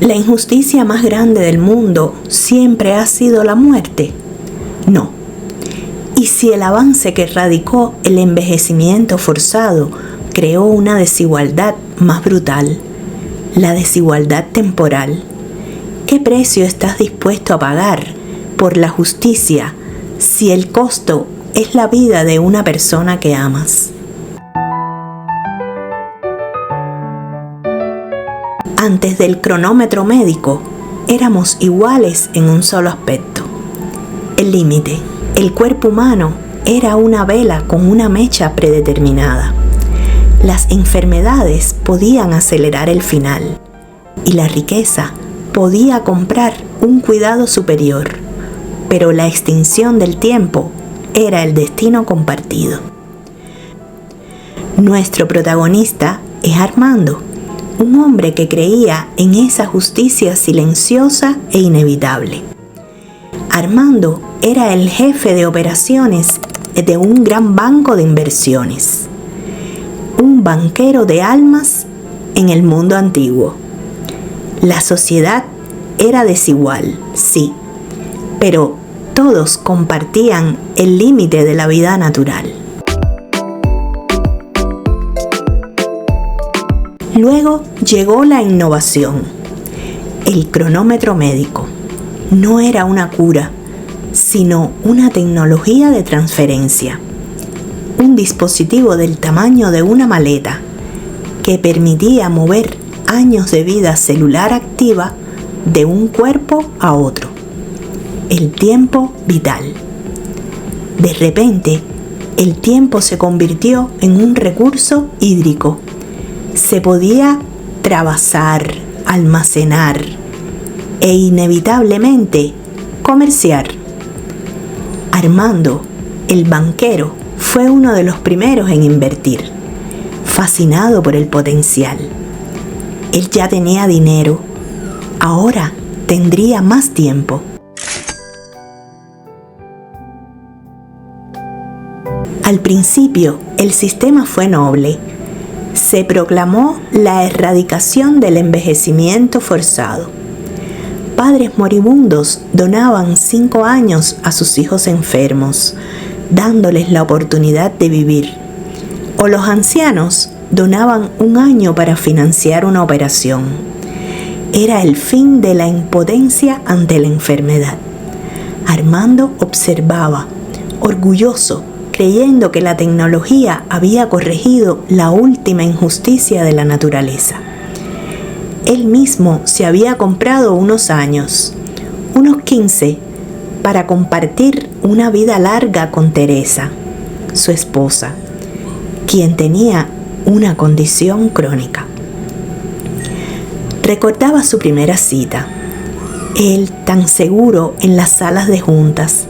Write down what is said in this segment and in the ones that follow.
¿La injusticia más grande del mundo siempre ha sido la muerte? No. ¿Y si el avance que erradicó el envejecimiento forzado creó una desigualdad más brutal, la desigualdad temporal? ¿Qué precio estás dispuesto a pagar por la justicia si el costo es la vida de una persona que amas? Antes del cronómetro médico, éramos iguales en un solo aspecto: el límite. El cuerpo humano era una vela con una mecha predeterminada. Las enfermedades podían acelerar el final y la riqueza podía comprar un cuidado superior, pero la extinción del tiempo era el destino compartido. Nuestro protagonista es Armando, un hombre que creía en esa justicia silenciosa e inevitable. Armando era el jefe de operaciones de un gran banco de inversiones, un banquero de almas en el mundo antiguo. La sociedad era desigual, sí, pero todos compartían el límite de la vida natural. Luego llegó la innovación. El cronómetro médico no era una cura, sino una tecnología de transferencia. Un dispositivo del tamaño de una maleta que permitía mover años de vida celular activa de un cuerpo a otro. El tiempo vital. De repente, el tiempo se convirtió en un recurso hídrico. Se podía trabasar, almacenar e inevitablemente comerciar. Armando, el banquero, fue uno de los primeros en invertir, fascinado por el potencial. Él ya tenía dinero, ahora tendría más tiempo. Al principio, el sistema fue noble. Se proclamó la erradicación del envejecimiento forzado. Padres moribundos donaban 5 años a sus hijos enfermos, dándoles la oportunidad de vivir. O los ancianos donaban 1 año para financiar una operación. Era el fin de la impotencia ante la enfermedad. Armando observaba, orgulloso, creyendo que la tecnología había corregido la última injusticia de la naturaleza. Él mismo se había comprado unos años, unos 15, para compartir una vida larga con Teresa, su esposa, quien tenía una condición crónica. Recordaba su primera cita. Él, tan seguro en las salas de juntas,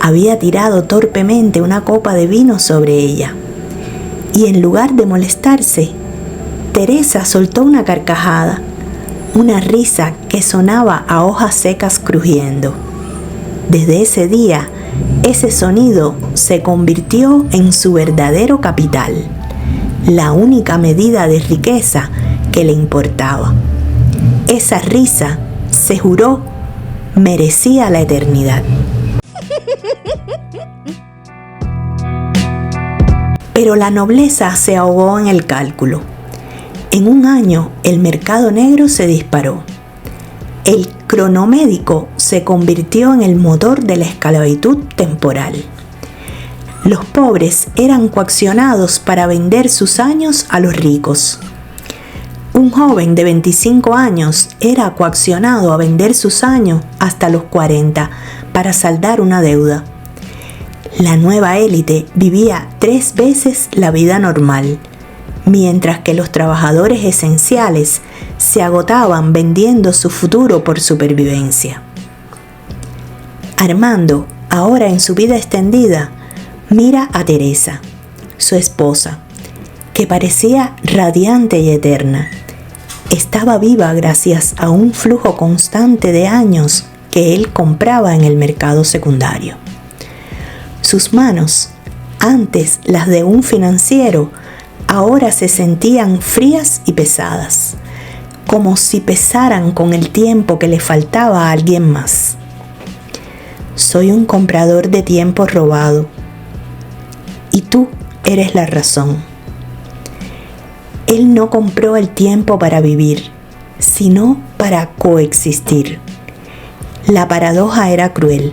había tirado torpemente una copa de vino sobre ella. Y en lugar de molestarse, Teresa soltó una carcajada, una risa que sonaba a hojas secas crujiendo. Desde ese día, ese sonido se convirtió en su verdadero capital, la única medida de riqueza que le importaba. Esa risa, se juró, merecía la eternidad. Pero la nobleza se ahogó en el cálculo. En 1 año el mercado negro se disparó. El cronomédico se convirtió en el motor de la esclavitud temporal. Los pobres eran coaccionados para vender sus años a los ricos. Un joven de 25 años era coaccionado a vender sus años hasta los 40 para saldar una deuda. La nueva élite vivía 3 veces la vida normal, mientras que los trabajadores esenciales se agotaban vendiendo su futuro por supervivencia. Armando, ahora en su vida extendida, mira a Teresa, su esposa, que parecía radiante y eterna. Estaba viva gracias a un flujo constante de años que él compraba en el mercado secundario. Sus manos, antes las de un financiero, ahora se sentían frías y pesadas, como si pesaran con el tiempo que le faltaba a alguien más. Soy un comprador de tiempo robado y tú eres la razón. Él no compró el tiempo para vivir, sino para coexistir. La paradoja era cruel.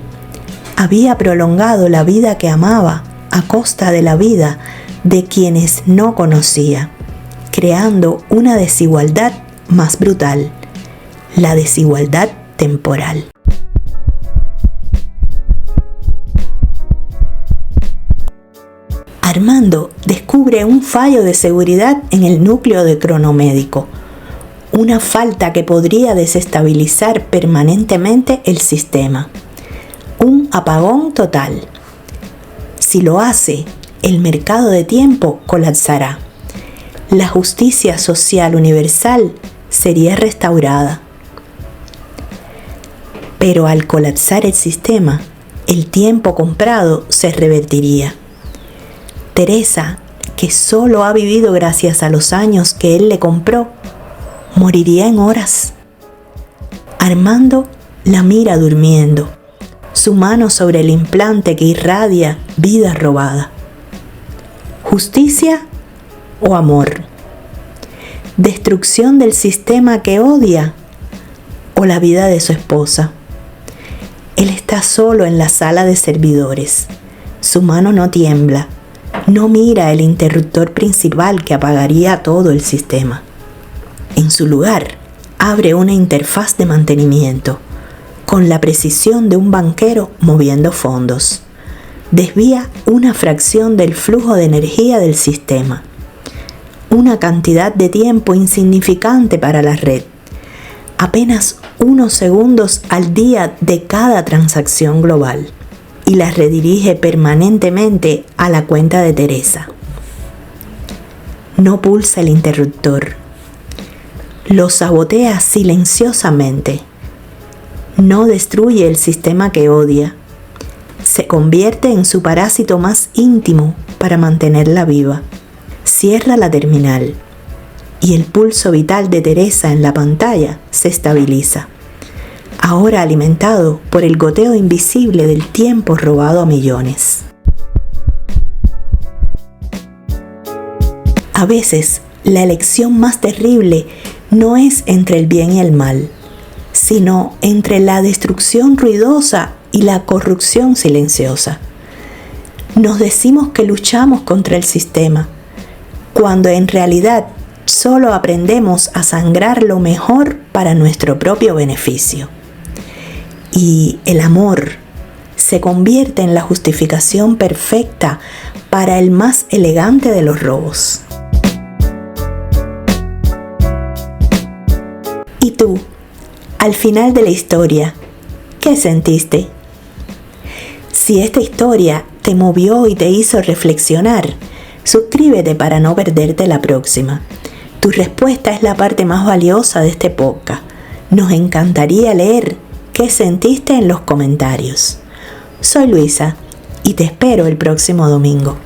Había prolongado la vida que amaba a costa de la vida de quienes no conocía, creando una desigualdad más brutal, la desigualdad temporal. Armando descubre un fallo de seguridad en el núcleo de Cronomédico, una falta que podría desestabilizar permanentemente el sistema. Un apagón total. Si lo hace, el mercado de tiempo colapsará. La justicia social universal sería restaurada. Pero al colapsar el sistema, el tiempo comprado se revertiría. Teresa, que solo ha vivido gracias a los años que él le compró, moriría en horas. Armando la mira durmiendo, su mano sobre el implante que irradia vida robada. ¿Justicia o amor? ¿Destrucción del sistema que odia o la vida de su esposa? Él está solo en la sala de servidores. Su mano no tiembla. No mira el interruptor principal que apagaría todo el sistema. En su lugar, abre una interfaz de mantenimiento, con la precisión de un banquero moviendo fondos. Desvía una fracción del flujo de energía del sistema, una cantidad de tiempo insignificante para la red, apenas unos segundos al día de cada transacción global, y la redirige permanentemente a la cuenta de Teresa. No pulsa el interruptor. Lo sabotea silenciosamente. No destruye el sistema que odia. Se convierte en su parásito más íntimo para mantenerla viva. Cierra la terminal y el pulso vital de Teresa en la pantalla se estabiliza, ahora alimentado por el goteo invisible del tiempo robado a millones. A veces, la elección más terrible no es entre el bien y el mal, sino entre la destrucción ruidosa y la corrupción silenciosa. Nos decimos que luchamos contra el sistema, cuando en realidad solo aprendemos a sangrar lo mejor para nuestro propio beneficio. Y el amor se convierte en la justificación perfecta para el más elegante de los robos. ¿Y tú, al final de la historia, qué sentiste? Si esta historia te movió y te hizo reflexionar, suscríbete para no perderte la próxima. Tu respuesta es la parte más valiosa de este podcast. Nos encantaría leer qué sentiste en los comentarios. Soy Luisa y te espero el próximo domingo.